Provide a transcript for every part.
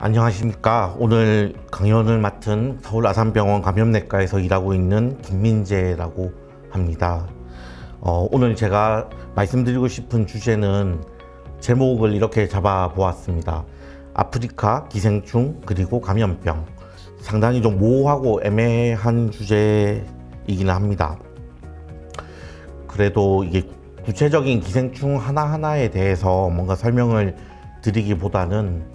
안녕하십니까. 오늘 강연을 맡은 서울 아산병원 감염내과에서 일하고 있는 김민재라고 합니다. 오늘 제가 말씀드리고 싶은 주제는 제목을 이렇게 잡아보았습니다. 아프리카, 기생충, 그리고 감염병. 상당히 좀 모호하고 애매한 주제이긴 합니다. 그래도 이게 구체적인 기생충 하나하나에 대해서 뭔가 설명을 드리기보다는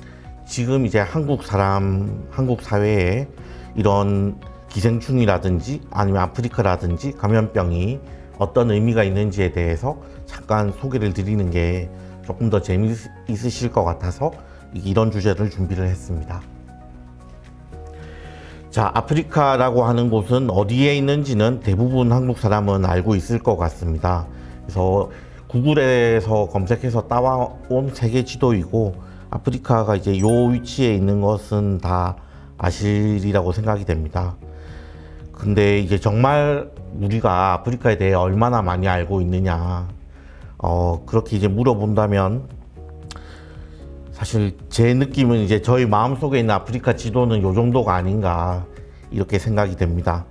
지금 이제 한국 사회에 이런 기생충이라든지 아니면 아프리카라든지 감염병이 어떤 의미가 있는지에 대해서 잠깐 소개를 드리는 게 조금 더 재미있으실 것 같아서 이런 주제를 준비를 했습니다. 자, 아프리카라고 하는 곳은 어디에 있는지는 대부분 한국 사람은 알고 있을 것 같습니다. 그래서 구글에서 검색해서 따와온 세계 지도이고 아프리카가 이제 요 위치에 있는 것은 다 아시리라고 생각이 됩니다. 근데 이제 정말 우리가 아프리카에 대해 얼마나 많이 알고 있느냐, 그렇게 이제 물어본다면 사실 제 느낌은 이제 저희 마음속에 있는 아프리카 지도는 요 정도가 아닌가 이렇게 생각이 됩니다.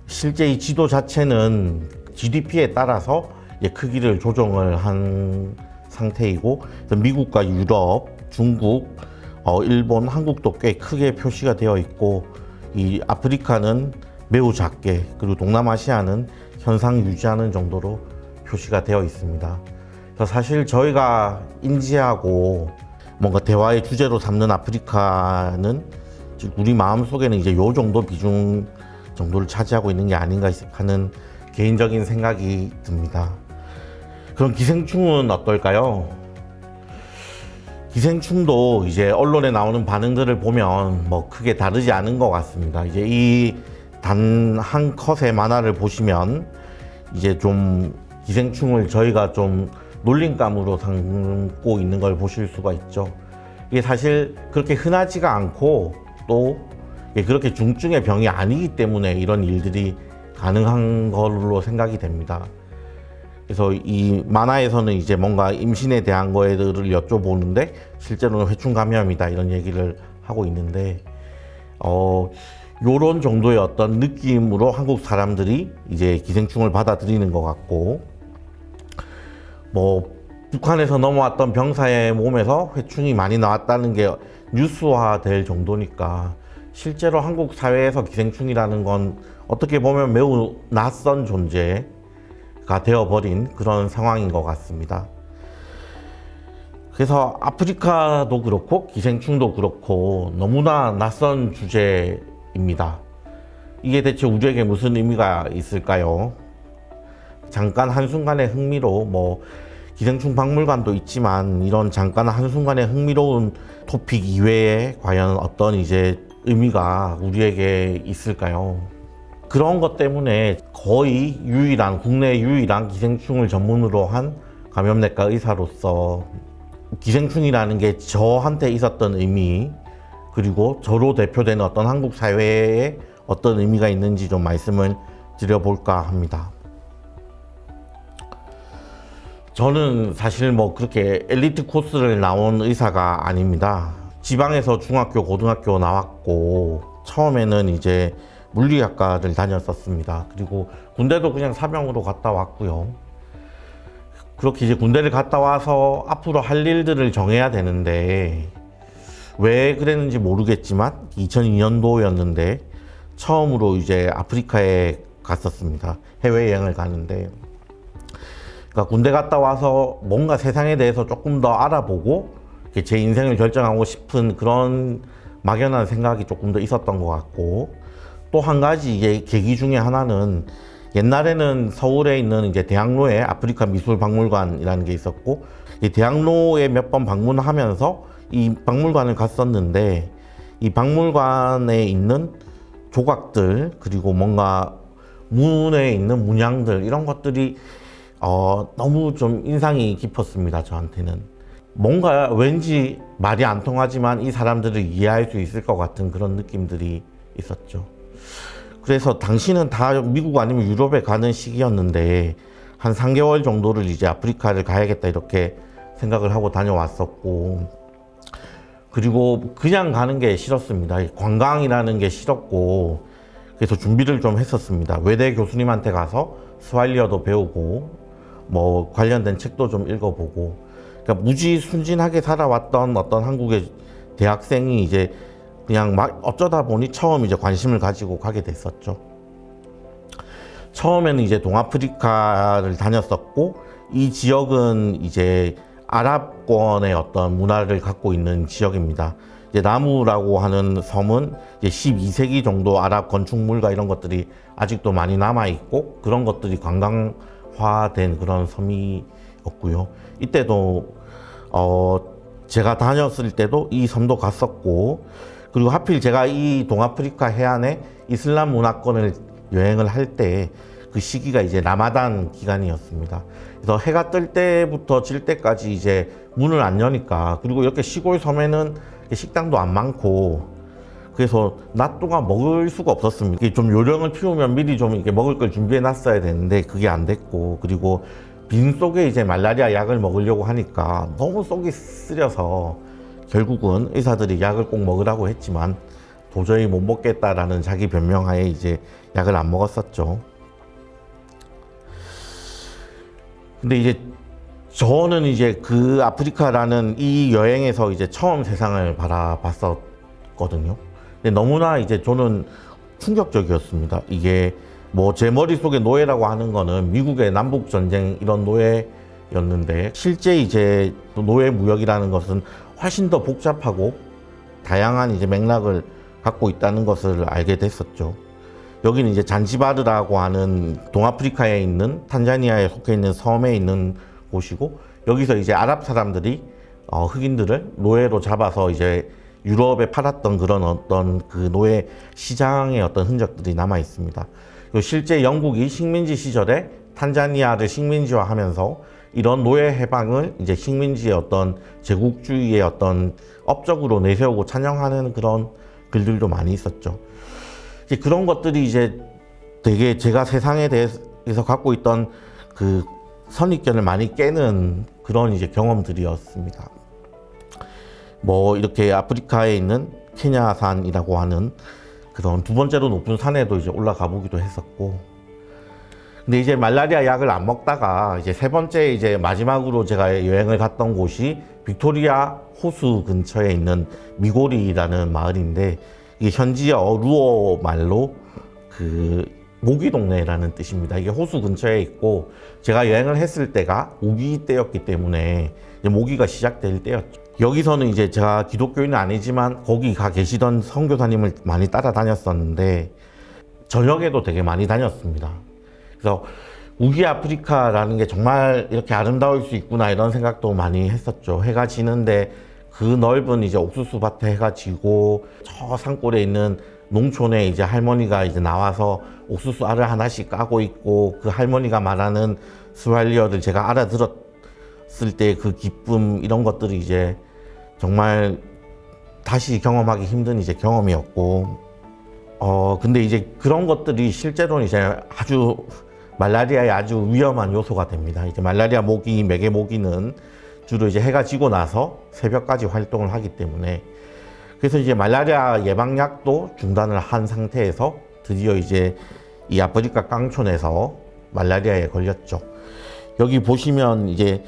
실제 이 지도 자체는 GDP에 따라서 크기를 조정을 한 상태이고 미국과 유럽, 중국, 일본, 한국도 꽤 크게 표시가 되어 있고 이 아프리카는 매우 작게 그리고 동남아시아는 현상 유지하는 정도로 표시가 되어 있습니다. 그래서 사실 저희가 인지하고 뭔가 대화의 주제로 삼는 아프리카는 우리 마음속에는 이제 요 정도 비중 정도를 차지하고 있는 게 아닌가 하는 개인적인 생각이 듭니다. 그럼 기생충은 어떨까요? 기생충도 이제 언론에 나오는 반응들을 보면 뭐 크게 다르지 않은 것 같습니다. 이제 이 단 한 컷의 만화를 보시면 이제 좀 기생충을 저희가 좀 놀림감으로 삼고 있는 걸 보실 수가 있죠. 이게 사실 그렇게 흔하지가 않고 또 그렇게 중증의 병이 아니기 때문에 이런 일들이 가능한 걸로 생각이 됩니다. 그래서 이 만화에서는 이제 뭔가 임신에 대한 거를 여쭤보는데 실제로는 회충 감염이다 이런 얘기를 하고 있는데 요런 정도의 어떤 느낌으로 한국 사람들이 이제 기생충을 받아들이는 것 같고, 뭐 북한에서 넘어왔던 병사의 몸에서 회충이 많이 나왔다는 게 뉴스화될 정도니까 실제로 한국 사회에서 기생충이라는 건 어떻게 보면 매우 낯선 존재가 되어버린 그런 상황인 것 같습니다. 그래서 아프리카도 그렇고 기생충도 그렇고 너무나 낯선 주제입니다. 이게 대체 우리에게 무슨 의미가 있을까요? 잠깐 한순간의 흥미로 뭐 기생충 박물관도 있지만 이런 잠깐 한순간의 흥미로운 토픽 이외에 과연 어떤 이제 의미가 우리에게 있을까요? 그런 것 때문에 거의 국내 유일한 기생충을 전문으로 한 감염내과 의사로서 기생충이라는 게 저한테 있었던 의미, 그리고 저로 대표되는 어떤 한국 사회에 어떤 의미가 있는지 좀 말씀을 드려볼까 합니다. 저는 사실 뭐 그렇게 엘리트 코스를 나온 의사가 아닙니다. 지방에서 중학교, 고등학교 나왔고 처음에는 이제 물리학과를 다녔었습니다. 그리고 군대도 그냥 사병으로 갔다 왔고요. 그렇게 이제 군대를 갔다 와서 앞으로 할 일들을 정해야 되는데 왜 그랬는지 모르겠지만 2002년도였는데 처음으로 이제 아프리카에 갔었습니다. 해외여행을 가는데, 그러니까 군대 갔다 와서 뭔가 세상에 대해서 조금 더 알아보고 제 인생을 결정하고 싶은 그런 막연한 생각이 조금 더 있었던 것 같고, 또 한 가지 이게 계기 중에 하나는 옛날에는 서울에 있는 이제 대학로에 아프리카 미술 박물관이라는 게 있었고 이 대학로에 몇 번 방문하면서 이 박물관을 갔었는데 이 박물관에 있는 조각들 그리고 뭔가 문에 있는 문양들 이런 것들이 너무 좀 인상이 깊었습니다. 저한테는 뭔가 왠지 말이 안 통하지만 이 사람들을 이해할 수 있을 것 같은 그런 느낌들이 있었죠. 그래서 당시는 다 미국 아니면 유럽에 가는 시기였는데 한 3개월 정도를 이제 아프리카를 가야겠다 이렇게 생각을 하고 다녀왔었고, 그리고 그냥 가는 게 싫었습니다. 관광이라는 게 싫었고, 그래서 준비를 좀 했었습니다. 외대 교수님한테 가서 스왈리어도 배우고 뭐 관련된 책도 좀 읽어보고, 그러니까 무지순진하게 살아왔던 어떤 한국의 대학생이 이제 그냥 막 어쩌다 보니 처음 이제 관심을 가지고 가게 됐었죠. 처음에는 이제 동아프리카를 다녔었고, 이 지역은 이제 아랍권의 어떤 문화를 갖고 있는 지역입니다. 이제 나무라고 하는 섬은 이제 12세기 정도 아랍 건축물과 이런 것들이 아직도 많이 남아 있고, 그런 것들이 관광화된 그런 섬이었고요. 이때도 제가 다녔을 때도 이 섬도 갔었고, 그리고 하필 제가 이 동아프리카 해안에 이슬람 문화권을 여행을 할 때 그 시기가 이제 라마단 기간이었습니다. 그래서 해가 뜰 때부터 질 때까지 이제 문을 안 여니까, 그리고 이렇게 시골 섬에는 식당도 안 많고, 그래서 낮 동안 먹을 수가 없었습니다. 이게 좀 요령을 피우면 미리 좀 이렇게 먹을 걸 준비해 놨어야 되는데 그게 안 됐고, 그리고 빈속에 이제 말라리아 약을 먹으려고 하니까 너무 속이 쓰려서 결국은 의사들이 약을 꼭 먹으라고 했지만 도저히 못 먹겠다라는 자기 변명하에 이제 약을 안 먹었었죠. 근데 이제 저는 이제 그 아프리카라는 이 여행에서 이제 처음 세상을 바라봤었거든요. 근데 너무나 이제 저는 충격적이었습니다. 이게 뭐 제 머릿속에 노예라고 하는 거는 미국의 남북 전쟁 이런 노예였는데, 실제 이제 노예 무역이라는 것은 훨씬 더 복잡하고 다양한 이제 맥락을 갖고 있다는 것을 알게 됐었죠. 여기는 이제 잔지바르라고 하는 동아프리카에 있는 탄자니아에 속해 있는 섬에 있는 곳이고, 여기서 이제 아랍 사람들이 흑인들을 노예로 잡아서 이제 유럽에 팔았던 그런 어떤 그 노예 시장의 어떤 흔적들이 남아 있습니다. 그리고 실제 영국이 식민지 시절에 탄자니아를 식민지화하면서 이런 노예 해방을 이제 식민지의 어떤 제국주의의 어떤 업적으로 내세우고 찬양하는 그런 글들도 많이 있었죠. 그런 것들이 이제 되게 제가 세상에 대해서 갖고 있던 그 선입견을 많이 깨는 그런 이제 경험들이었습니다. 뭐 이렇게 아프리카에 있는 케냐산이라고 하는 그런 두 번째로 높은 산에도 이제 올라가 보기도 했었고, 근데 이제 말라리아 약을 안 먹다가 이제 세 번째 이제 마지막으로 제가 여행을 갔던 곳이 빅토리아 호수 근처에 있는 미고리라는 마을인데, 이게 현지어 루어 말로 그 모기 동네라는 뜻입니다. 이게 호수 근처에 있고, 제가 여행을 했을 때가 모기 때였기 때문에 이제 모기가 시작될 때였죠. 여기서는 이제 제가 기독교인은 아니지만 거기 가 계시던 선교사님을 많이 따라다녔었는데 저녁에도 되게 많이 다녔습니다. 그래서 우기 아프리카라는 게 정말 이렇게 아름다울 수 있구나 이런 생각도 많이 했었죠. 해가 지는데 그 넓은 이제 옥수수 밭에 해가 지고, 저 산골에 있는 농촌에 이제 할머니가 이제 나와서 옥수수 알을 하나씩 까고 있고, 그 할머니가 말하는 스왈리어를 제가 알아들었을 때 그 기쁨, 이런 것들이 이제 정말 다시 경험하기 힘든 이제 경험이었고, 근데 이제 그런 것들이 실제로는 이제 아주 말라리아의 아주 위험한 요소가 됩니다. 이제 말라리아 모기, 매개 모기는 주로 이제 해가 지고 나서 새벽까지 활동을 하기 때문에, 그래서 이제 말라리아 예방약도 중단을 한 상태에서 드디어 이제 이 아프리카 깡촌에서 말라리아에 걸렸죠. 여기 보시면 이제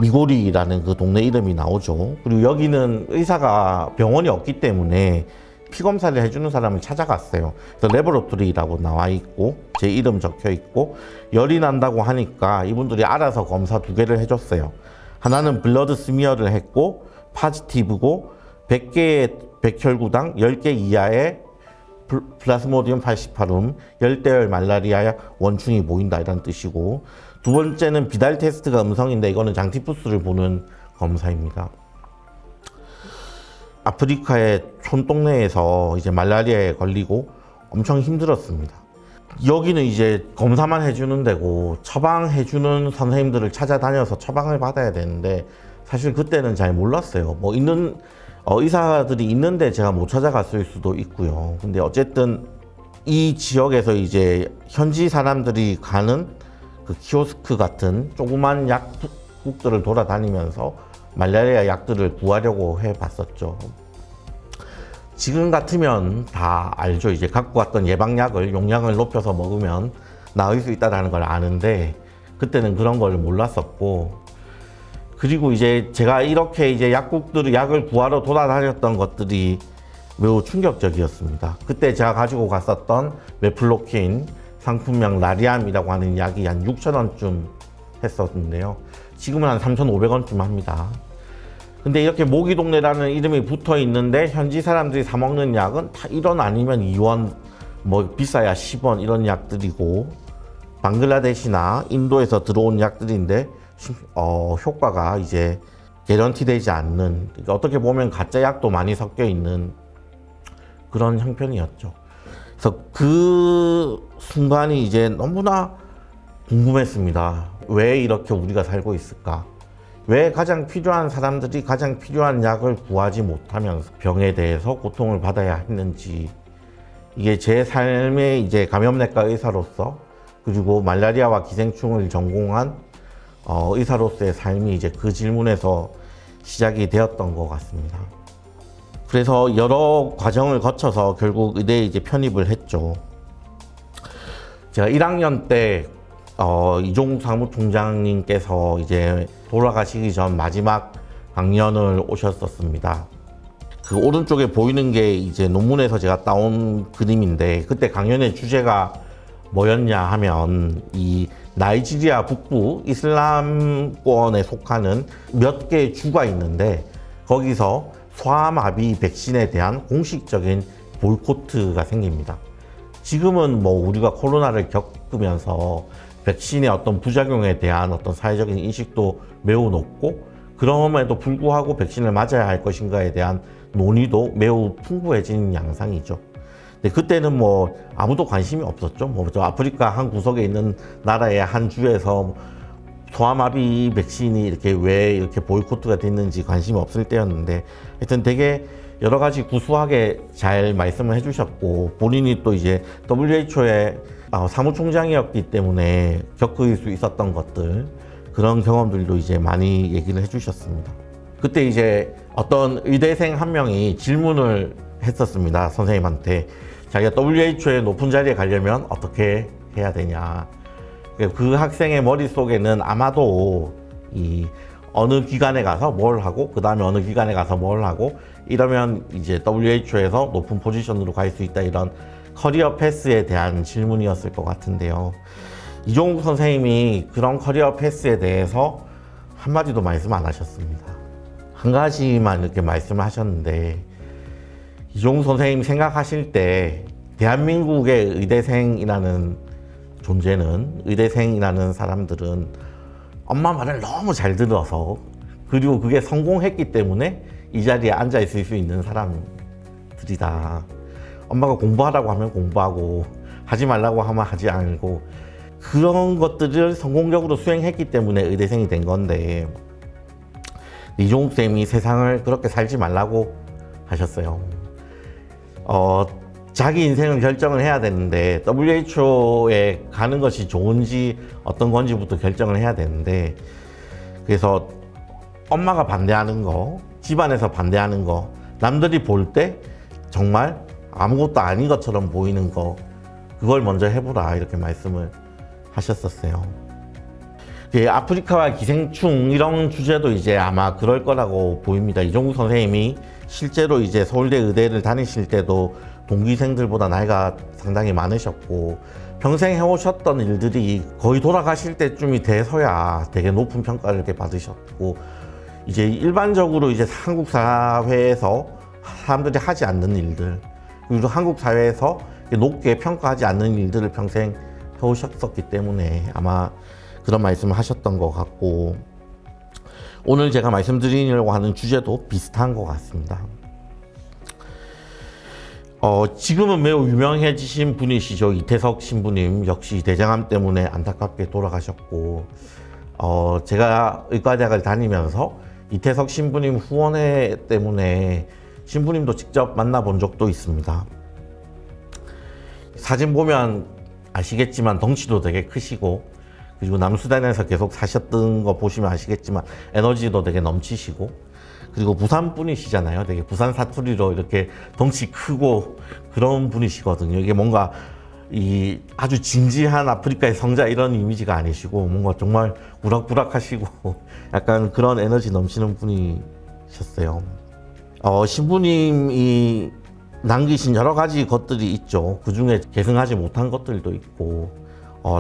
미고리라는 그 동네 이름이 나오죠. 그리고 여기는 의사가 병원이 없기 때문에 피 검사를 해주는 사람을 찾아갔어요. 그래서 레버러토리라고 나와 있고 제 이름 적혀 있고, 열이 난다고 하니까 이분들이 알아서 검사 2개를 해줬어요. 하나는 블러드 스미어를 했고 파지티브고 100개의 백혈구당 10개 이하의 플라스모디움 팔시파룸 열대열 말라리아 원충이 보인다 이런 뜻이고, 두 번째는 비달 테스트가 음성인데 이거는 장티푸스를 보는 검사입니다. 아프리카의 촌동네에서 이제 말라리아에 걸리고 엄청 힘들었습니다. 여기는 이제 검사만 해주는 데고 처방해주는 선생님들을 찾아다녀서 처방을 받아야 되는데, 사실 그때는 잘 몰랐어요. 뭐 있는 의사들이 있는데 제가 못 찾아갔을 수도 있고요. 근데 어쨌든 이 지역에서 이제 현지 사람들이 가는 그 키오스크 같은 조그만 약국들을 돌아다니면서 말라리아 약들을 구하려고 해봤었죠. 지금 같으면 다 알죠. 이제 갖고 왔던 예방약을 용량을 높여서 먹으면 나을 수 있다는 걸 아는데 그때는 그런 걸 몰랐었고, 그리고 이제 제가 이렇게 이제 약을 구하러 돌아다녔던 것들이 매우 충격적이었습니다. 그때 제가 가지고 갔었던 메플로킨 상품명 라리암이라고 하는 약이 한 6,000원쯤 했었는데요. 지금은 한 3,500원쯤 합니다. 근데 이렇게 모기동네라는 이름이 붙어 있는데 현지 사람들이 사 먹는 약은 다 1원 아니면 2원, 뭐 비싸야 10원 이런 약들이고, 방글라데시나 인도에서 들어온 약들인데 효과가 이제 개런티 되지 않는, 그러니까 어떻게 보면 가짜 약도 많이 섞여 있는 그런 형편이었죠. 그래서 그 순간이 이제 너무나 궁금했습니다. 왜 이렇게 우리가 살고 있을까? 왜 가장 필요한 사람들이 가장 필요한 약을 구하지 못하면서 병에 대해서 고통을 받아야 했는지, 이게 제 삶의 이제 감염내과 의사로서, 그리고 말라리아와 기생충을 전공한 의사로서의 삶이 이제 그 질문에서 시작이 되었던 것 같습니다. 그래서 여러 과정을 거쳐서 결국 의대에 이제 편입을 했죠. 제가 1학년 때 이종욱 사무총장님께서 이제 돌아가시기 전 마지막 강연을 오셨었습니다. 그 오른쪽에 보이는 게 이제 논문에서 제가 따온 그림인데, 그때 강연의 주제가 뭐였냐 하면 이 나이지리아 북부 이슬람권에 속하는 몇 개의 주가 있는데 거기서 소아마비 백신에 대한 공식적인 보이콧가 생깁니다. 지금은 뭐 우리가 코로나를 겪으면서 백신의 어떤 부작용에 대한 어떤 사회적인 인식도 매우 높고, 그럼에도 불구하고 백신을 맞아야 할 것인가에 대한 논의도 매우 풍부해진 양상이죠. 근데 그때는 뭐 아무도 관심이 없었죠. 뭐 저 아프리카 한 구석에 있는 나라의 한 주에서 소아마비 백신이 이렇게 왜 이렇게 보이콧가 됐는지 관심이 없을 때였는데, 하여튼 되게 여러 가지 구수하게 잘 말씀을 해주셨고, 본인이 또 이제 WHO의 사무총장이었기 때문에 겪을 수 있었던 것들, 그런 경험들도 이제 많이 얘기를 해주셨습니다. 그때 이제 어떤 의대생 한 명이 질문을 했었습니다. 선생님한테. 자기가 WHO의 높은 자리에 가려면 어떻게 해야 되냐. 그 학생의 머릿속에는 아마도 이 어느 기관에 가서 뭘 하고 그 다음에 어느 기관에 가서 뭘 하고 이러면 이제 WHO에서 높은 포지션으로 갈 수 있다, 이런 커리어 패스에 대한 질문이었을 것 같은데요. 이종욱 선생님이 그런 커리어 패스에 대해서 한마디도 말씀 안 하셨습니다. 한 가지만 이렇게 말씀을 하셨는데, 이종욱 선생님이 생각하실 때 대한민국의 의대생이라는 존재는, 의대생이라는 사람들은 엄마 말을 너무 잘 들어서, 그리고 그게 성공했기 때문에 이 자리에 앉아 있을 수 있는 사람들이다. 엄마가 공부하라고 하면 공부하고 하지 말라고 하면 하지 않고, 그런 것들을 성공적으로 수행했기 때문에 의대생이 된 건데, 이종욱 쌤이 세상을 그렇게 살지 말라고 하셨어요. 자기 인생을 결정을 해야 되는데, WHO에 가는 것이 좋은지 어떤 건지부터 결정을 해야 되는데, 그래서 엄마가 반대하는 거, 집안에서 반대하는 거, 남들이 볼 때 정말 아무것도 아닌 것처럼 보이는 거, 그걸 먼저 해보라, 이렇게 말씀을 하셨었어요. 아프리카와 기생충 이런 주제도 이제 아마 그럴 거라고 보입니다. 이종욱 선생님이 실제로 이제 서울대 의대를 다니실 때도 동기생들보다 나이가 상당히 많으셨고, 평생 해오셨던 일들이 거의 돌아가실 때쯤이 돼서야 되게 높은 평가를 이렇게 받으셨고, 이제 일반적으로 이제 한국 사회에서 사람들이 하지 않는 일들, 그리고 한국 사회에서 높게 평가하지 않는 일들을 평생 해오셨었기 때문에 아마 그런 말씀을 하셨던 것 같고, 오늘 제가 말씀드리려고 하는 주제도 비슷한 것 같습니다. 지금은 매우 유명해지신 분이시죠. 이태석 신부님 역시 대장암 때문에 안타깝게 돌아가셨고, 제가 의과대학을 다니면서 이태석 신부님 후원회 때문에 신부님도 직접 만나본 적도 있습니다. 사진 보면 아시겠지만 덩치도 되게 크시고, 그리고 남수단에서 계속 사셨던 거 보시면 아시겠지만 에너지도 되게 넘치시고, 그리고 부산 분이시잖아요. 되게 부산 사투리로 이렇게 덩치 크고 그런 분이시거든요. 이게 뭔가 이 아주 진지한 아프리카의 성자 이런 이미지가 아니시고 뭔가 정말 우락부락하시고 약간 그런 에너지 넘치는 분이셨어요. 신부님이 남기신 여러 가지 것들이 있죠. 그 중에 계승하지 못한 것들도 있고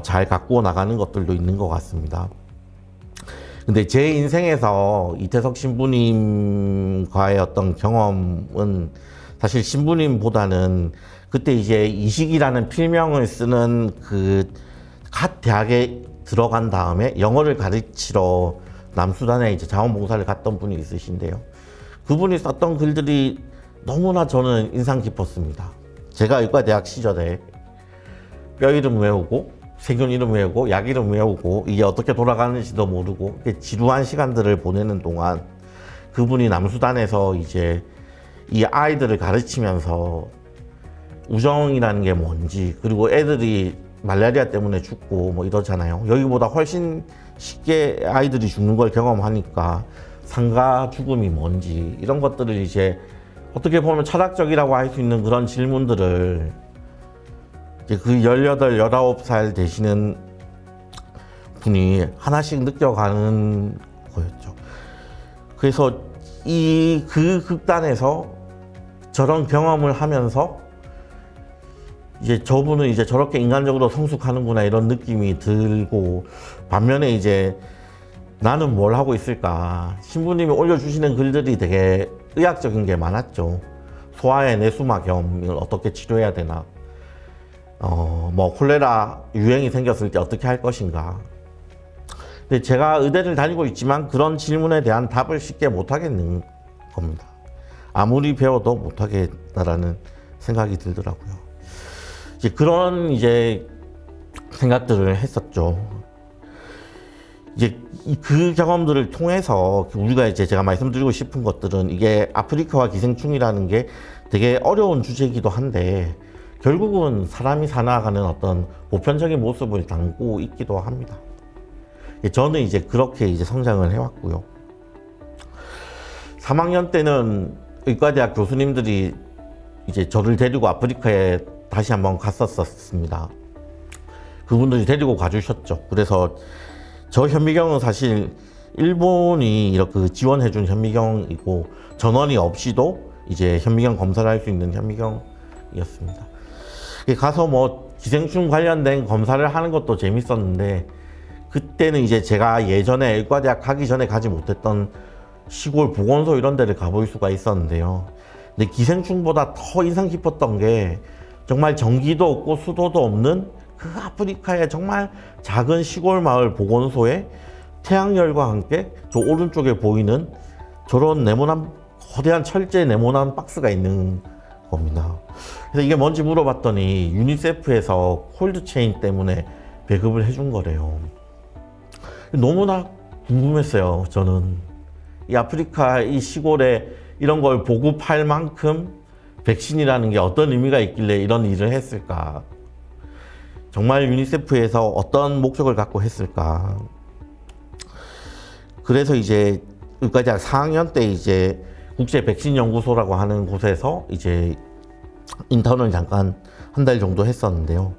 잘 갖고 나가는 것들도 있는 것 같습니다. 근데 제 인생에서 이태석 신부님과의 어떤 경험은 사실 신부님보다는 그때 이제 이식이라는 필명을 쓰는 그 갓 대학에 들어간 다음에 영어를 가르치러 남수단에 이제 자원봉사를 갔던 분이 있으신데요. 그분이 썼던 글들이 너무나 저는 인상 깊었습니다. 제가 의과대학 시절에 뼈 이름 외우고 세균 이름 외우고 약 이름 외우고 이게 어떻게 돌아가는지도 모르고 지루한 시간들을 보내는 동안 그분이 남수단에서 이제 이 아이들을 가르치면서 우정이라는 게 뭔지, 그리고 애들이 말라리아 때문에 죽고 뭐 이러잖아요. 여기보다 훨씬 쉽게 아이들이 죽는 걸 경험하니까 상가 죽음이 뭔지 이런 것들을 이제 어떻게 보면 철학적이라고 할 수 있는 그런 질문들을 이제 그 18, 19살 되시는 분이 하나씩 느껴가는 거였죠. 그래서 그 극단에서 저런 경험을 하면서 이제 저분은 이제 저렇게 인간적으로 성숙하는구나 이런 느낌이 들고, 반면에 이제 나는 뭘 하고 있을까. 신부님이 올려주시는 글들이 되게 의학적인 게 많았죠. 소아의 내수막염을 어떻게 치료해야 되나, 뭐 콜레라 유행이 생겼을 때 어떻게 할 것인가. 근데 제가 의대를 다니고 있지만 그런 질문에 대한 답을 쉽게 못 하겠는 겁니다. 아무리 배워도 못 하겠다라는 생각이 들더라고요. 이제 그런 생각들을 했었죠. 이제 그 경험들을 통해서 우리가 제가 말씀드리고 싶은 것들은, 이게 아프리카와 기생충이라는 게 되게 어려운 주제이기도 한데 결국은 사람이 살아가는 어떤 보편적인 모습을 담고 있기도 합니다. 저는 이제 그렇게 성장을 해왔고요. 3학년 때는 의과대학 교수님들이 이제 저를 데리고 아프리카에 다시 한번 갔었습니다. 그분들이 데리고 가주셨죠. 그래서 저 현미경은 사실 일본이 이렇게 지원해준 현미경이고 전원이 없이도 이제 현미경 검사를 할 수 있는 현미경이었습니다. 가서 뭐 기생충 관련된 검사를 하는 것도 재밌었는데, 그때는 이제 제가 예전에 의과대학 가기 전에 가지 못했던 시골 보건소 이런 데를 가볼 수가 있었는데요. 근데 기생충보다 더 인상 깊었던 게 정말 전기도 없고 수도도 없는 그 아프리카의 정말 작은 시골 마을 보건소에 태양열과 함께 저 오른쪽에 보이는 저런 네모난 거대한 철제 네모난 박스가 있는 겁니다. 그래서 이게 뭔지 물어봤더니 유니세프에서 콜드체인 때문에 배급을 해준 거래요. 너무나 궁금했어요. 저는 이 아프리카 이 시골에 이런 걸 보급할 만큼 백신이라는 게 어떤 의미가 있길래 이런 일을 했을까? 정말 유니세프에서 어떤 목적을 갖고 했을까? 그래서 이제 의과대학 4학년 때 이제 국제 백신 연구소라고 하는 곳에서 이제 인턴을 잠깐 한 달 정도 했었는데요.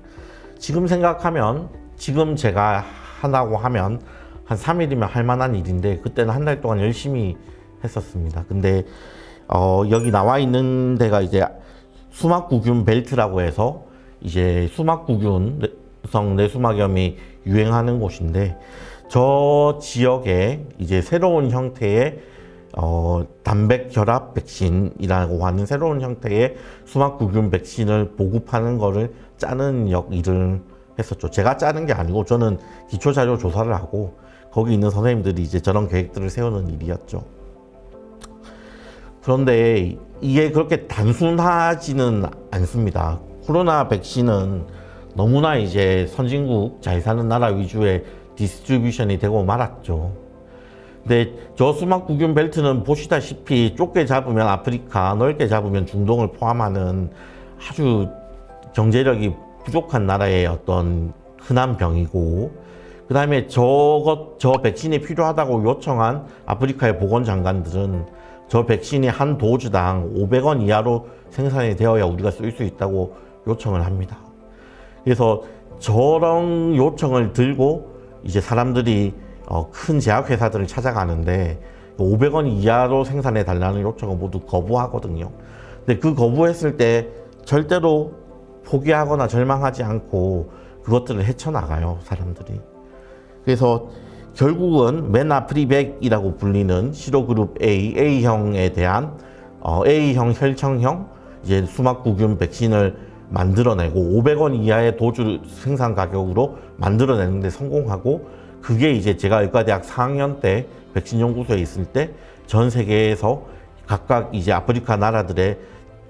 지금 생각하면, 지금 제가 한다고 하면 한 3일이면 할 만한 일인데 그때는 한 달 동안 열심히 했었습니다. 근데 여기 나와 있는 데가 이제 수막구균 벨트라고 해서 이제 수막구균성 뇌수막염이 유행하는 곳인데, 저 지역에 이제 새로운 형태의 단백 결합 백신이라고 하는 새로운 형태의 수막구균 백신을 보급하는 거를 짜는 일을 했었죠. 제가 짜는 게 아니고 저는 기초자료 조사를 하고 거기 있는 선생님들이 이제 저런 계획들을 세우는 일이었죠. 그런데 이게 그렇게 단순하지는 않습니다. 코로나 백신은 너무나 이제 선진국 잘 사는 나라 위주의 디스트리뷰션이 되고 말았죠. 근데 저 수막구균 벨트는 보시다시피 좁게 잡으면 아프리카, 넓게 잡으면 중동을 포함하는 아주 경제력이 부족한 나라의 어떤 흔한 병이고, 그 다음에 저 백신이 필요하다고 요청한 아프리카의 보건장관들은 저 백신이 한 도주당 500원 이하로 생산이 되어야 우리가 쓸 수 있다고 요청을 합니다. 그래서 저런 요청을 들고 이제 사람들이 큰 제약회사들을 찾아가는데 500원 이하로 생산해 달라는 요청을 모두 거부하거든요. 근데 그 거부했을 때 절대로 포기하거나 절망하지 않고 그것들을 헤쳐나가요, 사람들이. 그래서 결국은 메나프리백이라고 불리는 시로그룹 A형에 대한 A형 혈청형 이제 수막구균 백신을 만들어내고 500원 이하의 도주 생산 가격으로 만들어내는데 성공하고, 그게 이제 제가 의과대학 4학년 때 백신 연구소에 있을 때 전 세계에서 각각 이제 아프리카 나라들에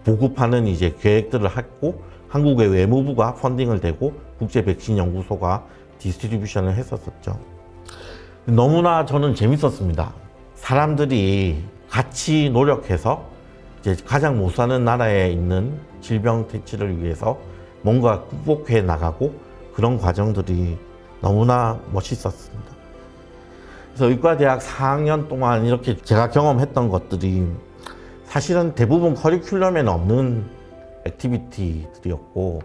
보급하는 이제 계획들을 했고, 한국의 외무부가 펀딩을 대고 국제 백신 연구소가 디스트리뷰션을 했었었죠. 너무나 저는 재밌었습니다. 사람들이 같이 노력해서 이제 가장 못 사는 나라에 있는 질병 퇴치를 위해서 뭔가 극복해 나가고, 그런 과정들이 너무나 멋있었습니다. 그래서 의과대학 4학년 동안 이렇게 제가 경험했던 것들이 사실은 대부분 커리큘럼에는 없는 액티비티들이었고,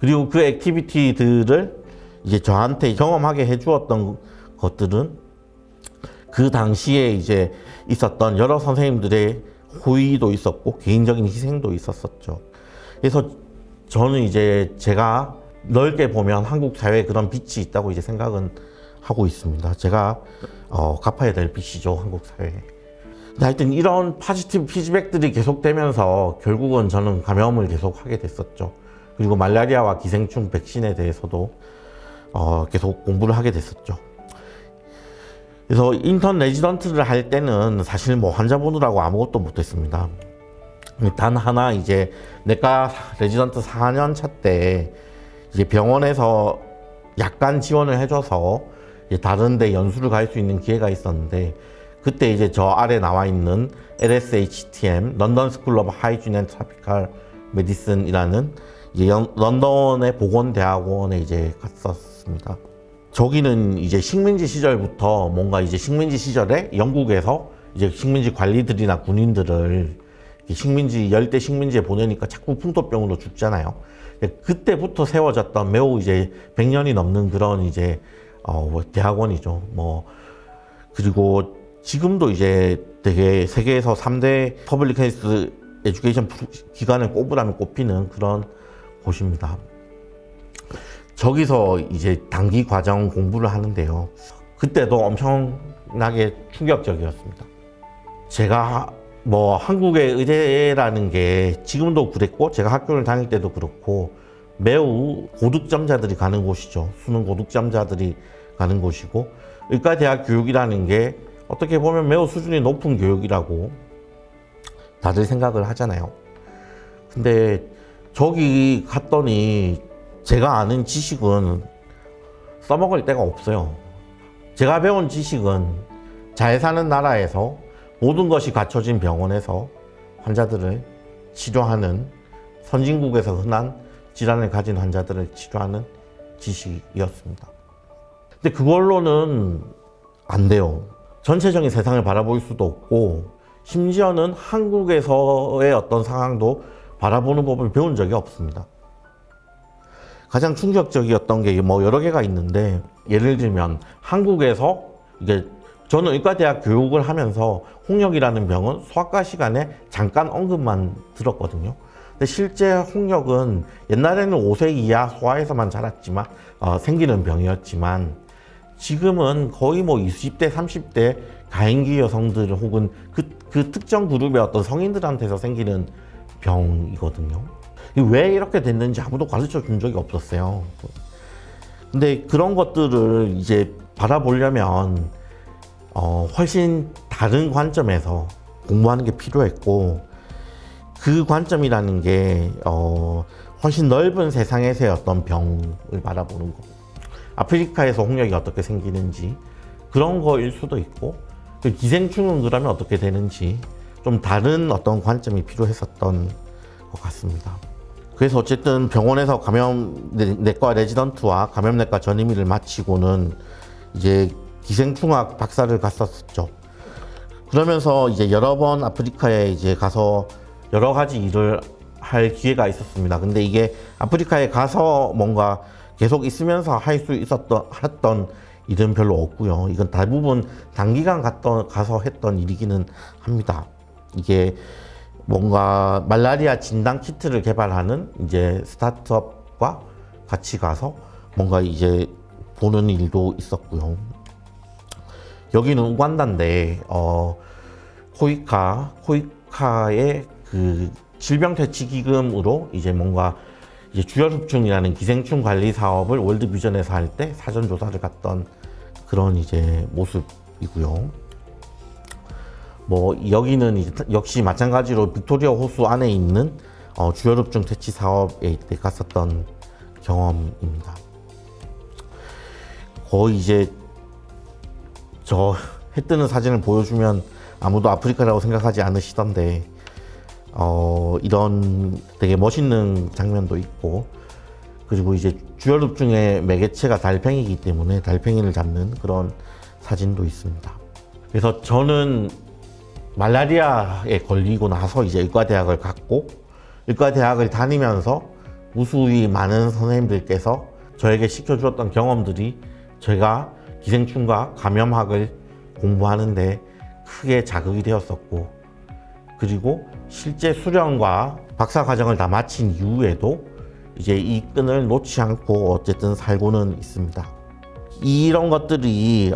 그리고 그 액티비티들을 이제 저한테 경험하게 해주었던 것들은 그 당시에 이제 있었던 여러 선생님들의 호의도 있었고 개인적인 희생도 있었었죠. 그래서 저는 이제 제가 넓게 보면 한국 사회에 그런 빛이 있다고 이제 생각은 하고 있습니다. 제가 갚아야 될 빚이죠, 한국 사회에. 하여튼 이런 포지티브 피드백들이 계속되면서 결국은 저는 감염을 계속 하게 됐었죠. 그리고 말라리아와 기생충 백신에 대해서도 계속 공부를 하게 됐었죠. 그래서 인턴 레지던트를 할 때는 사실 뭐 환자 보느라고 아무것도 못했습니다. 단 하나 이제 내과 레지던트 4년 차 때 이제 병원에서 약간 지원을 해줘서 이제 다른 데 연수를 갈 수 있는 기회가 있었는데, 그때 이제 저 아래 나와 있는 LSHTM, 런던 스쿨 오브 하이진 앤 트로피칼 메디슨이라는 이제 런던의 보건대학원에 이제 갔었습니다. 저기는 이제 식민지 시절부터 뭔가 이제 식민지 시절에 영국에서 이제 식민지 관리들이나 군인들을 식민지, 열대 식민지에 보내니까 자꾸 풍토병으로 죽잖아요. 그때부터 세워졌던 매우 이제 100년이 넘는 그런 이제 대학원이죠. 그리고 지금도 이제 되게 세계에서 3대 퍼블릭 헬스 에듀케이션 기관을 꼽으라면 꼽히는 그런 곳입니다. 저기서 이제 단기 과정 공부를 하는데요. 그때도 엄청나게 충격적이었습니다. 제가 한국의 의대라는 게 지금도 그랬고, 제가 학교를 다닐 때도 그렇고, 매우 고득점자들이 가는 곳이죠. 수능 고득점자들이 가는 곳이고, 의과대학 교육이라는 게 어떻게 보면 매우 수준이 높은 교육이라고 다들 생각을 하잖아요. 근데 저기 갔더니 제가 아는 지식은 써먹을 데가 없어요. 제가 배운 지식은 잘 사는 나라에서 모든 것이 갖춰진 병원에서 환자들을 치료하는, 선진국에서 흔한 질환을 가진 환자들을 치료하는 지식이었습니다. 근데 그걸로는 안 돼요. 전체적인 세상을 바라볼 수도 없고, 심지어는 한국에서의 어떤 상황도 바라보는 법을 배운 적이 없습니다. 가장 충격적이었던 게 여러 개가 있는데, 예를 들면 한국에서 저는 의과대학 교육을 하면서 홍역이라는 병은 수학과 시간에 잠깐 언급만 들었거든요. 근데 실제 홍역은 옛날에는 5세 이하 소아에서만 자랐지만 생기는 병이었지만, 지금은 거의 20대, 30대 가임기 여성들 혹은 그 특정 그룹의 어떤 성인들한테서 생기는 병이거든요. 왜 이렇게 됐는지 아무도 가르쳐 준 적이 없었어요. 근데 그런 것들을 이제 바라보려면 훨씬 다른 관점에서 공부하는 게 필요했고, 그 관점이라는 게 훨씬 넓은 세상에서의 어떤 병을 바라보는 거, 아프리카에서 홍역이 어떻게 생기는지 그런 거일 수도 있고, 기생충은 그러면 어떻게 되는지 좀 다른 어떤 관점이 필요했었던 것 같습니다. 그래서 어쨌든 병원에서 감염내과 레지던트와 감염내과 전임의를 마치고는 이제 기생충학 박사를 갔었죠. 그러면서 이제 여러 번 아프리카에 이제 가서 여러 가지 일을 할 기회가 있었습니다. 근데 이게 아프리카에 가서 뭔가 계속 있으면서 할 수 했던 일은 별로 없고요. 이건 대부분 단기간 가서 했던 일이기는 합니다. 이게 뭔가 말라리아 진단 키트를 개발하는 이제 스타트업과 같이 가서 뭔가 이제 보는 일도 있었고요. 여기는 우간다인데 코이카의 그 질병대치기금으로 이제 뭔가 이제 주열흡충이라는 기생충 관리 사업을 월드비전에서 할 때 사전 조사를 갔던 그런 이제 모습이고요. 뭐 여기는 이제 역시 마찬가지로 빅토리아 호수 안에 있는 주열흡충 퇴치 사업에 갔었던 경험입니다. 거의 이제 저 해 뜨는 사진을 보여주면 아무도 아프리카라고 생각하지 않으시던데 이런 되게 멋있는 장면도 있고, 그리고 이제 주열흡충의 매개체가 달팽이이기 때문에 달팽이를 잡는 그런 사진도 있습니다. 그래서 저는 말라리아에 걸리고 나서 이제 의과대학을 갔고, 의과대학을 다니면서 무수히 많은 선생님들께서 저에게 시켜주었던 경험들이 제가 기생충과 감염학을 공부하는데 크게 자극이 되었었고, 그리고 실제 수련과 박사 과정을 다 마친 이후에도 이제 이 끈을 놓지 않고 어쨌든 살고는 있습니다. 이런 것들이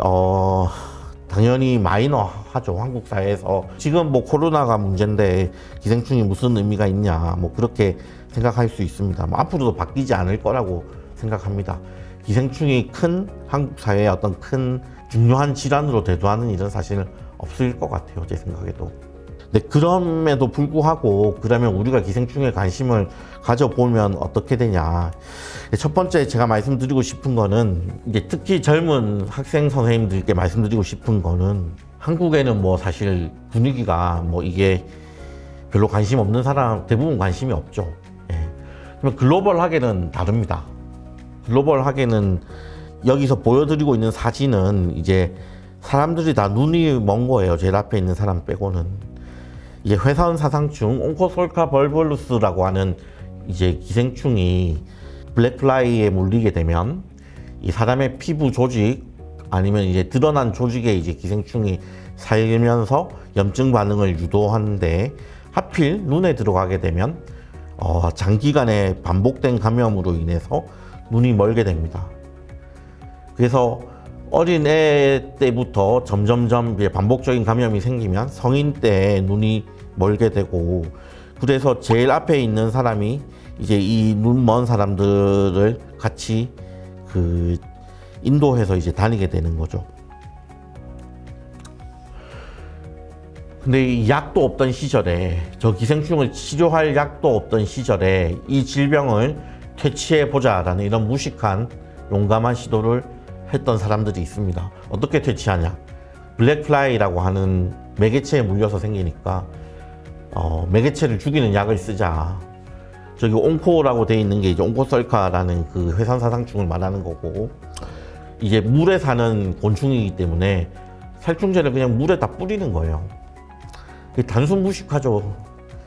당연히 마이너하죠, 한국 사회에서. 지금 뭐 코로나가 문제인데 기생충이 무슨 의미가 있냐, 뭐 그렇게 생각할 수 있습니다. 뭐 앞으로도 바뀌지 않을 거라고 생각합니다. 기생충이 큰 한국 사회의 어떤 큰 중요한 질환으로 대두하는 일은 사실 없을 것 같아요, 제 생각에도. 근데 그럼에도 불구하고 그러면 우리가 기생충에 관심을 가져보면 어떻게 되냐. 첫 번째 제가 말씀드리고 싶은 거는, 이제 특히 젊은 학생 선생님들께 말씀드리고 싶은 거는, 한국에는 뭐 사실 분위기가 뭐 이게 별로 관심 없는 사람 대부분 관심이 없죠. 예. 그러면 글로벌하게는 다릅니다. 글로벌하게는 여기서 보여드리고 있는 사진은 이제 사람들이 다 눈이 먼 거예요, 제일 앞에 있는 사람 빼고는. 이제 회사원 사상충 온코솔카 벌볼루스라고 하는 이제 기생충이 블랙플라이에 물리게 되면 이 사람의 피부 조직 아니면 이제 드러난 조직에 이제 기생충이 살면서 염증 반응을 유도하는데, 하필 눈에 들어가게 되면 장기간의 반복된 감염으로 인해서 눈이 멀게 됩니다. 그래서 어린 애 때부터 점점점 반복적인 감염이 생기면 성인 때 눈이 멀게 되고, 그래서 제일 앞에 있는 사람이 이제 이 눈 먼 사람들을 같이 인도해서 이제 다니게 되는 거죠. 근데 이 약도 없던 시절에, 저 기생충을 치료할 약도 없던 시절에 이 질병을 퇴치해보자라는 이런 무식한 용감한 시도를 했던 사람들이 있습니다. 어떻게 퇴치하냐? 블랙플라이라고 하는 매개체에 물려서 생기니까 매개체를 죽이는 약을 쓰자. 저기 온코라고 되어 있는 게 이제 온코설카라는 그 회산사상충을 말하는 거고, 이제 물에 사는 곤충이기 때문에 살충제를 그냥 물에다 뿌리는 거예요. 단순 무식하죠.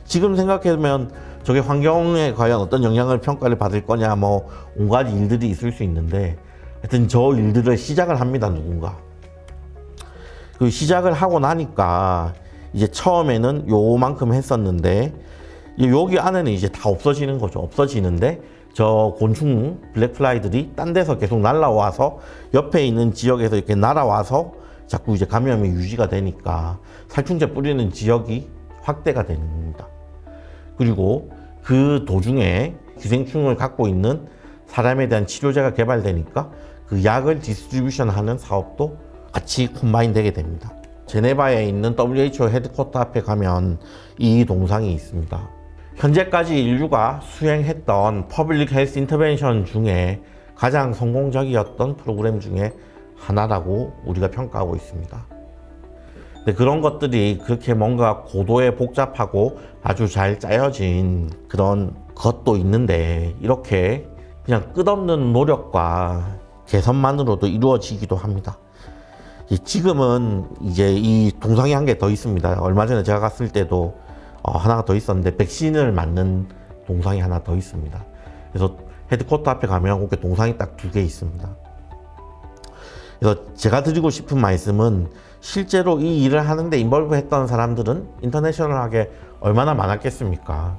지금 생각해보면 저게 환경에 과연 어떤 영향을 평가를 받을 거냐, 뭐 온갖 일들이 있을 수 있는데, 하여튼 저 일들을 시작을 합니다, 누군가. 그 시작을 하고 나니까 이제 처음에는 요만큼 했었는데, 여기 안에는 이제 다 없어지는 거죠. 없어지는데 저 곤충 블랙플라이들이 딴 데서 계속 날아와서 옆에 있는 지역에서 이렇게 날아와서 자꾸 이제 감염이 유지가 되니까 살충제 뿌리는 지역이 확대가 되는 겁니다. 그리고 그 도중에 기생충을 갖고 있는 사람에 대한 치료제가 개발되니까 그 약을 디스트리뷰션 하는 사업도 같이 콤바인 되게 됩니다. 제네바에 있는 WHO 헤드쿼터 앞에 가면 이 동상이 있습니다. 현재까지 인류가 수행했던 퍼블릭 헬스 인터벤션 중에 가장 성공적이었던 프로그램 중에 하나라고 우리가 평가하고 있습니다. 근데 그런 것들이 그렇게 뭔가 고도의 복잡하고 아주 잘 짜여진 그런 것도 있는데 이렇게 그냥 끝없는 노력과 개선만으로도 이루어지기도 합니다. 지금은 이제 이 동상이 한 개 더 있습니다. 얼마 전에 제가 갔을 때도 하나가 더 있었는데 백신을 맞는 동상이 하나 더 있습니다. 그래서 헤드쿼터 앞에 가면 그렇게 동상이 딱 2개 있습니다. 그래서 제가 드리고 싶은 말씀은 실제로 이 일을 하는데 인볼브 했던 사람들은 인터내셔널하게 얼마나 많았겠습니까?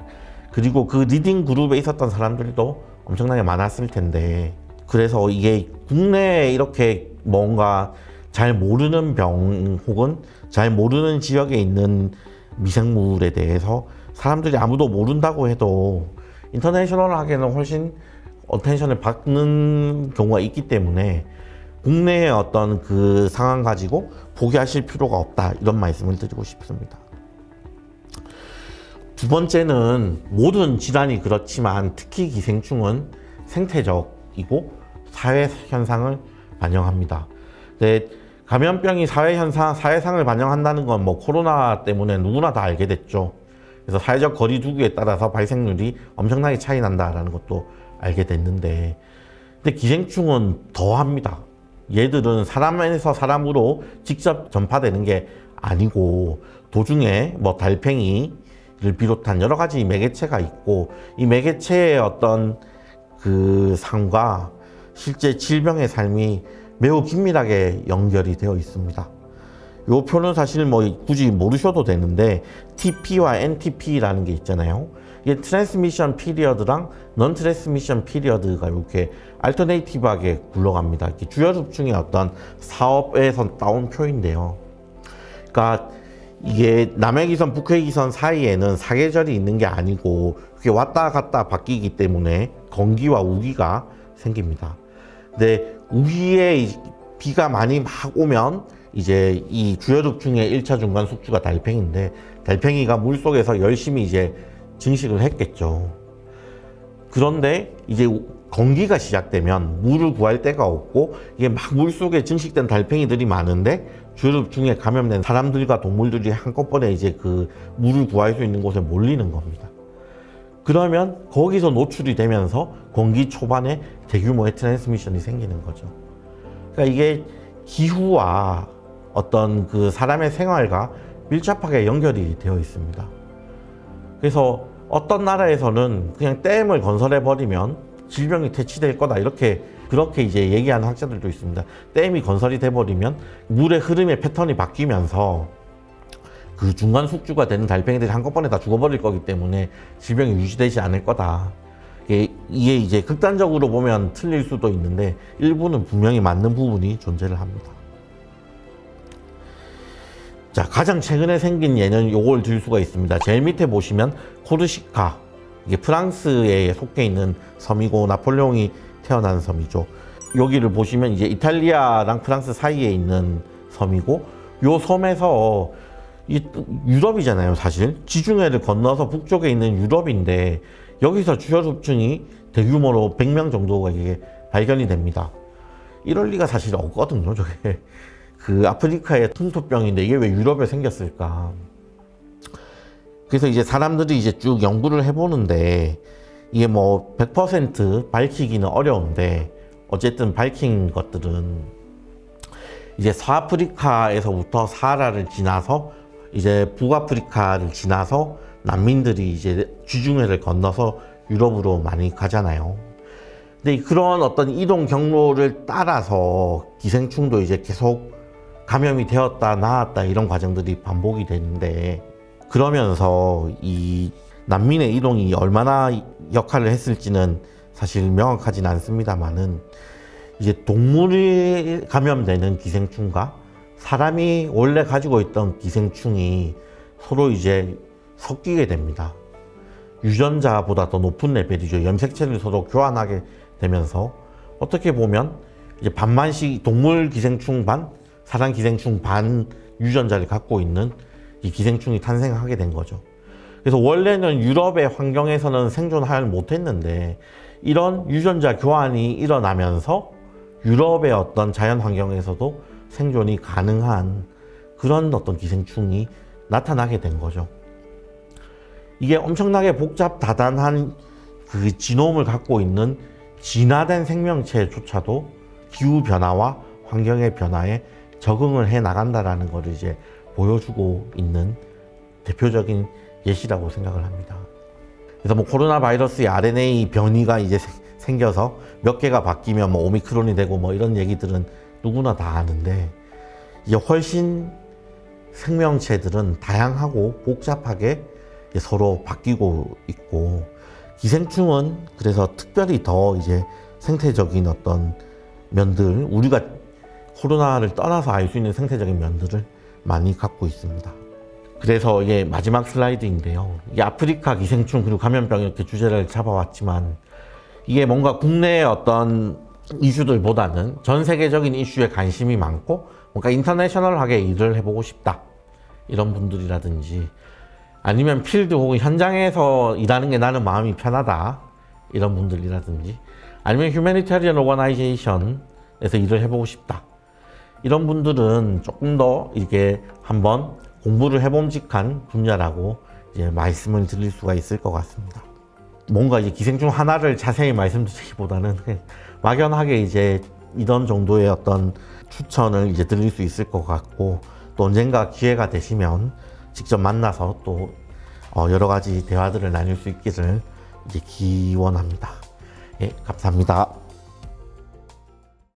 그리고 그 리딩 그룹에 있었던 사람들도 엄청나게 많았을 텐데, 그래서 이게 국내에 이렇게 뭔가 잘 모르는 병 혹은 잘 모르는 지역에 있는 미생물에 대해서 사람들이 아무도 모른다고 해도 인터내셔널하게는 훨씬 어텐션을 받는 경우가 있기 때문에 국내의 어떤 그 상황 가지고 포기하실 필요가 없다, 이런 말씀을 드리고 싶습니다. 두 번째는 모든 질환이 그렇지만 특히 기생충은 생태적이고 사회 현상을 반영합니다. 근데 감염병이 사회상을 반영한다는 건 뭐 코로나 때문에 누구나 다 알게 됐죠. 그래서 사회적 거리 두기에 따라서 발생률이 엄청나게 차이 난다라는 것도 알게 됐는데, 근데 기생충은 더 합니다. 얘들은 사람에서 사람으로 직접 전파되는 게 아니고 도중에 뭐 달팽이를 비롯한 여러 가지 매개체가 있고, 이 매개체의 어떤 그 삶과 실제 질병의 삶이 매우 긴밀하게 연결이 되어 있습니다. 이 표는 사실 뭐 굳이 모르셔도 되는데 TP와 NTP라는 게 있잖아요. 이게 트랜스미션 피리어드랑 넌 트랜스미션 피리어드가 이렇게 알터네이티브하게 굴러갑니다. 이렇게 주요흡중의 어떤 사업에서 따온 표인데요. 그러니까 이게 남해기선, 북해기선 사이에는 사계절이 있는 게 아니고 그게 왔다 갔다 바뀌기 때문에 건기와 우기가 생깁니다. 근데 우기에 비가 많이 막 오면 이제 이 주요륵 중에 1차 중간 숙주가 달팽이인데, 달팽이가 물속에서 열심히 이제 증식을 했겠죠. 그런데 이제 건기가 시작되면 물을 구할 데가 없고 이게 막 물속에 증식된 달팽이들이 많은데 주요륵 중에 감염된 사람들과 동물들이 한꺼번에 이제 그 물을 구할 수 있는 곳에 몰리는 겁니다. 그러면 거기서 노출이 되면서 건기 초반에 대규모의 트랜스미션이 생기는 거죠. 그러니까 이게 기후와 어떤 그 사람의 생활과 밀접하게 연결이 되어 있습니다. 그래서 어떤 나라에서는 그냥 댐을 건설해 버리면 질병이 퇴치될 거다, 그렇게 이제 얘기하는 학자들도 있습니다. 댐이 건설이 돼 버리면 물의 흐름의 패턴이 바뀌면서 그 중간 숙주가 되는 달팽이들이 한꺼번에 다 죽어버릴 거기 때문에 질병이 유지되지 않을 거다. 이게 이제 극단적으로 보면 틀릴 수도 있는데 일부는 분명히 맞는 부분이 존재를 합니다. 자, 가장 최근에 생긴 예는 요걸 들 수가 있습니다. 제일 밑에 보시면 코르시카, 이게 프랑스에 속해 있는 섬이고 나폴레옹이 태어난 섬이죠. 여기를 보시면 이제 이탈리아랑 프랑스 사이에 있는 섬이고, 요 섬에서 유럽이잖아요, 사실. 지중해를 건너서 북쪽에 있는 유럽인데 여기서 주요흡중이 대규모로 100명 정도가 이게 발견이 됩니다. 이럴 리가 사실 없거든요, 저게. 그 아프리카의 풍토병인데 이게 왜 유럽에 생겼을까? 그래서 이제 사람들이 이제 쭉 연구를 해보는데 이게 뭐 100% 밝히기는 어려운데 어쨌든 밝힌 것들은 이제 서아프리카에서부터 사하라를 지나서 이제 북아프리카를 지나서 난민들이 이제 지중해를 건너서 유럽으로 많이 가잖아요. 근데 그런 어떤 이동 경로를 따라서 기생충도 이제 계속 감염이 되었다 나았다 이런 과정들이 반복이 되는데, 그러면서 이 난민의 이동이 얼마나 역할을 했을지는 사실 명확하진 않습니다만은 이제 동물이 감염되는 기생충과 사람이 원래 가지고 있던 기생충이 서로 이제 섞이게 됩니다. 유전자보다 더 높은 레벨이죠. 염색체를 서로 교환하게 되면서 어떻게 보면 이제 반반씩 동물 기생충 반, 사람 기생충 반 유전자를 갖고 있는 이 기생충이 탄생하게 된 거죠. 그래서 원래는 유럽의 환경에서는 생존하지 못했는데 이런 유전자 교환이 일어나면서 유럽의 어떤 자연 환경에서도 생존이 가능한 그런 어떤 기생충이 나타나게 된 거죠. 이게 엄청나게 복잡 다단한 그 지놈을 갖고 있는 진화된 생명체조차도 기후 변화와 환경의 변화에 적응을 해 나간다라는 것을 이제 보여주고 있는 대표적인 예시라고 생각을 합니다. 그래서 뭐 코로나 바이러스의 RNA 변이가 이제 생겨서 몇 개가 바뀌면 뭐 오미크론이 되고 뭐 이런 얘기들은 누구나 다 아는데, 이제 훨씬 생명체들은 다양하고 복잡하게 서로 바뀌고 있고, 기생충은 그래서 특별히 더 이제 생태적인 어떤 면들, 우리가 코로나를 떠나서 알 수 있는 생태적인 면들을 많이 갖고 있습니다. 그래서 이게 마지막 슬라이드인데요. 이 아프리카 기생충 그리고 감염병 이렇게 주제를 잡아왔지만, 이게 뭔가 국내의 어떤 이슈들보다는 전 세계적인 이슈에 관심이 많고 뭔가 인터내셔널하게 일을 해보고 싶다, 이런 분들이라든지, 아니면 필드 혹은 현장에서 일하는 게 나는 마음이 편하다, 이런 분들이라든지, 아니면 휴머니테리언 오거나이제이션에서 일을 해보고 싶다, 이런 분들은 조금 더 이렇게 한번 공부를 해봄직한 분야라고 이제 말씀을 드릴 수가 있을 것 같습니다. 뭔가 이제 기생충 하나를 자세히 말씀드리기보다는 그냥 막연하게 이제 이런 정도의 어떤 추천을 이제 드릴 수 있을 것 같고, 또 언젠가 기회가 되시면 직접 만나서 또 여러 가지 대화들을 나눌 수 있기를 이제 기원합니다. 예, 감사합니다.